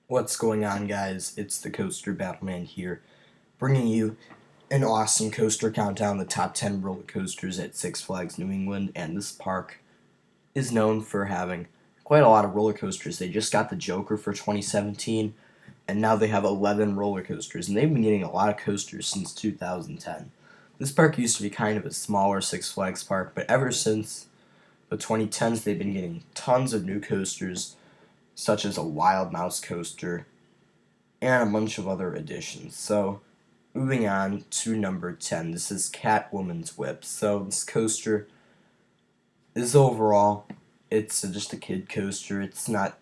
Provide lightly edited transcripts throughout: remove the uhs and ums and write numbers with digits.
What's going on, guys? It's the Coaster Battleman here, bringing you an awesome coaster countdown, the top 10 roller coasters at Six Flags New England. And this park is known for having quite a lot of roller coasters. They just got the Joker for 2017, and now they have 11 roller coasters, and they've been getting a lot of coasters since 2010. This park used to be kind of a smaller Six Flags park, but ever since the 2010s, they've been getting tons of new coasters, such as a Wild Mouse coaster and a bunch of other additions. So, moving on to number 10, this is Catwoman's Whip. So, this coaster is overall, it's just a kid coaster. It's not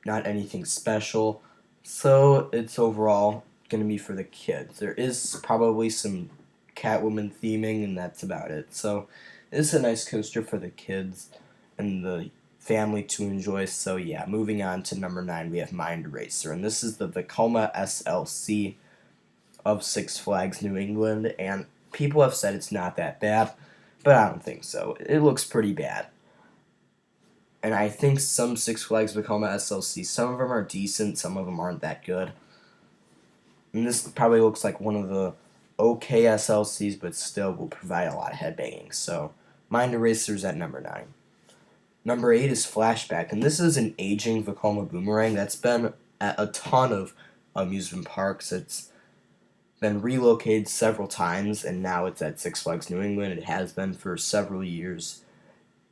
anything special. So, it's overall going to be for the kids. There is probably some Catwoman theming, and that's about it. So, it's a nice coaster for the kids and the family to enjoy. So yeah, moving on to number 9, we have Mind Racer, and this is the Vekoma SLC of Six Flags New England, and people have said it's not that bad, but I don't think so. It looks pretty bad. And I think some Six Flags Vekoma SLC, some of them are decent, some of them aren't that good. And this probably looks like one of the okay SLCs, but still will provide a lot of headbanging. So, Mind Eraser's at number 9. Number 8 is Flashback, and this is an aging Vekoma boomerang that's been at a ton of amusement parks. It's been relocated several times, and now it's at Six Flags New England. It has been for several years.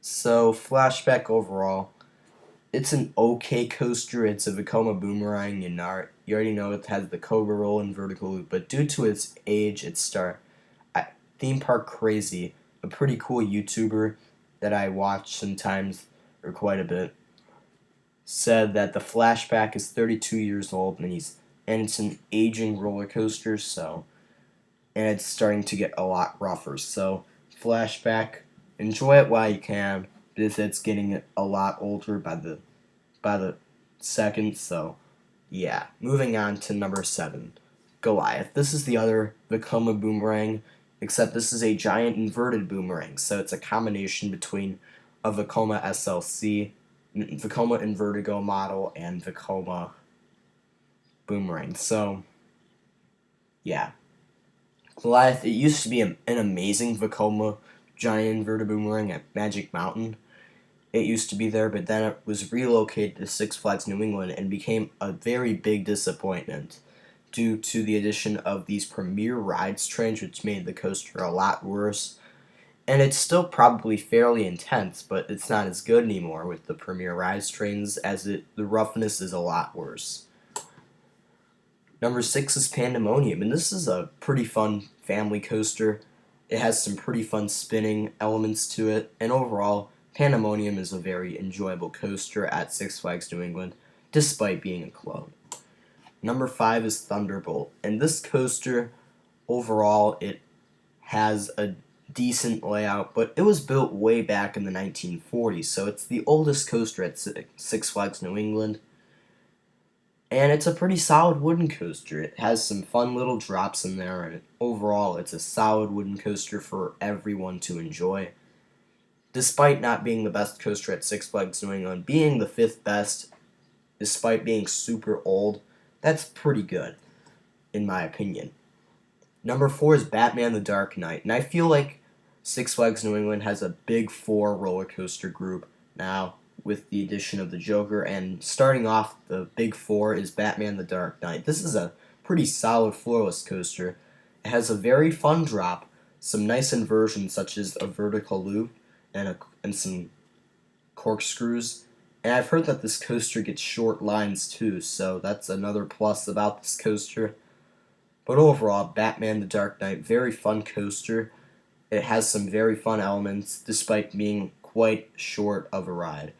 So, Flashback overall, it's an okay coaster. It's a Vekoma boomerang, and you already know it has the Cobra roll and vertical loop, but due to its age, Theme Park Crazy, a pretty cool YouTuber that I watch sometimes, or quite a bit, said that the Flashback is 32 years old, and it's an aging roller coaster, and it's starting to get a lot rougher. So, Flashback, enjoy it while you can, because it's getting a lot older by the second. So, yeah. Moving on to number 7, Goliath. This is the other Vekoma boomerang, except this is a giant inverted boomerang, so it's a combination between a Vekoma SLC, Vekoma Invertigo model, and Vekoma boomerang. So, yeah. Goliath, it used to be an amazing Vekoma giant inverted boomerang at Magic Mountain. It used to be there, but then it was relocated to Six Flags New England and became a very big disappointment due to the addition of these Premier Rides trains, which made the coaster a lot worse. And it's still probably fairly intense, but it's not as good anymore with the Premier Rides trains, as the roughness is a lot worse. Number 6 is Pandemonium, and this is a pretty fun family coaster. It has some pretty fun spinning elements to it, and overall, Pandemonium is a very enjoyable coaster at Six Flags New England, despite being a clone. Number 5 is Thunderbolt, and this coaster, overall, it has a decent layout, but it was built way back in the 1940s, so it's the oldest coaster at Six Flags New England, and it's a pretty solid wooden coaster. It has some fun little drops in there, and overall, it's a solid wooden coaster for everyone to enjoy. Despite not being the best coaster at Six Flags New England, being the 5th best, despite being super old, that's pretty good, in my opinion. Number 4 is Batman the Dark Knight, and I feel like Six Flags New England has a big 4 roller coaster group now with the addition of the Joker, and starting off the big 4 is Batman the Dark Knight. This is a pretty solid floorless coaster. It has a very fun drop, some nice inversions such as a vertical loop and some corkscrews. And I've heard that this coaster gets short lines too, so that's another plus about this coaster. But overall, Batman the Dark Knight, very fun coaster. It has some very fun elements, despite being quite short of a ride.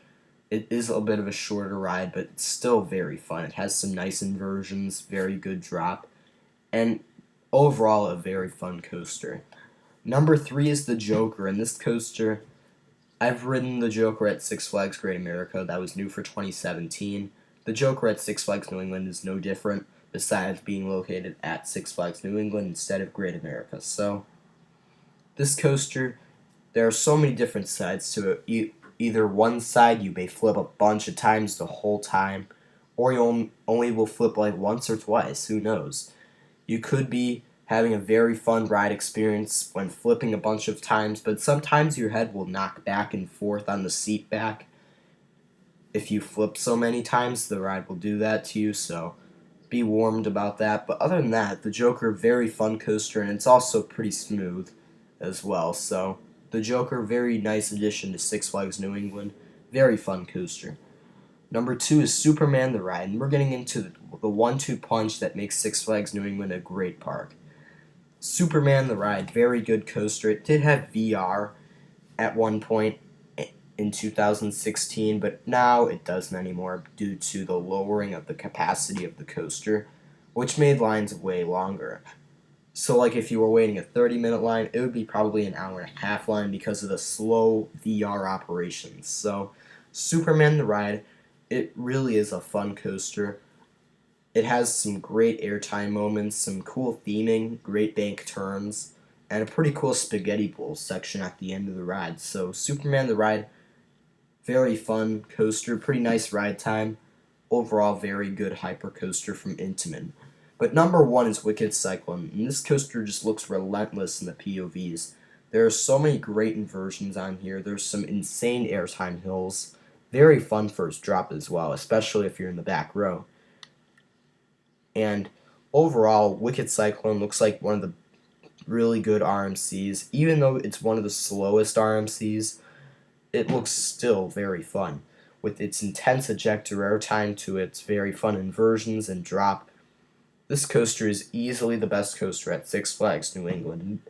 It is a bit of a shorter ride, but it's still very fun. It has some nice inversions, very good drop, and overall a very fun coaster. Number 3 is the Joker, and this coaster, I've ridden the Joker at Six Flags Great America. That was new for 2017. The Joker at Six Flags New England is no different, besides being located at Six Flags New England instead of Great America. So, this coaster, there are so many different sides to it. Either one side you may flip a bunch of times the whole time, or you only will flip like once or twice, who knows. You could be having a very fun ride experience when flipping a bunch of times, but sometimes your head will knock back and forth on the seat back. If you flip so many times, the ride will do that to you, so be warned about that. But other than that, the Joker, very fun coaster, and it's also pretty smooth as well. So the Joker, very nice addition to Six Flags New England, very fun coaster. Number 2 is Superman the Ride, and we're getting into the 1-2 punch that makes Six Flags New England a great park. Superman the Ride, very good coaster. It did have VR at one point in 2016, but now it doesn't anymore due to the lowering of the capacity of the coaster, which made lines way longer. So like if you were waiting a 30-minute line, it would be probably an hour and a half line because of the slow VR operations. So Superman the Ride, it really is a fun coaster. It has some great airtime moments, some cool theming, great bank turns, and a pretty cool spaghetti bowl section at the end of the ride. So Superman the Ride, very fun coaster, pretty nice ride time. Overall, very good hyper coaster from Intamin. But number 1 is Wicked Cyclone, and this coaster just looks relentless in the POVs. There are so many great inversions on here. There's some insane airtime hills. Very fun first drop as well, especially if you're in the back row. And overall, Wicked Cyclone looks like one of the really good RMCs. Even though it's one of the slowest RMCs, it looks still very fun. With its intense ejector airtime to its very fun inversions and drop, this coaster is easily the best coaster at Six Flags New England,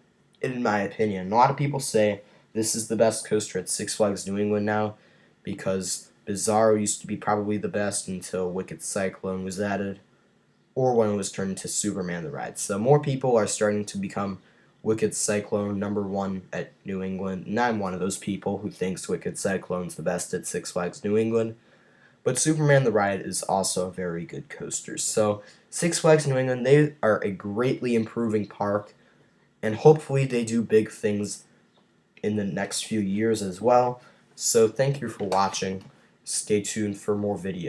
in my opinion. A lot of people say this is the best coaster at Six Flags New England now because Bizarro used to be probably the best until Wicked Cyclone was added, or when it was turned into Superman the Ride. So more people are starting to become Wicked Cyclone number 1 at New England, and I'm one of those people who thinks Wicked Cyclone's the best at Six Flags New England. But Superman the Ride is also a very good coaster. So Six Flags New England, they are a greatly improving park, and hopefully they do big things in the next few years as well. So thank you for watching. Stay tuned for more videos.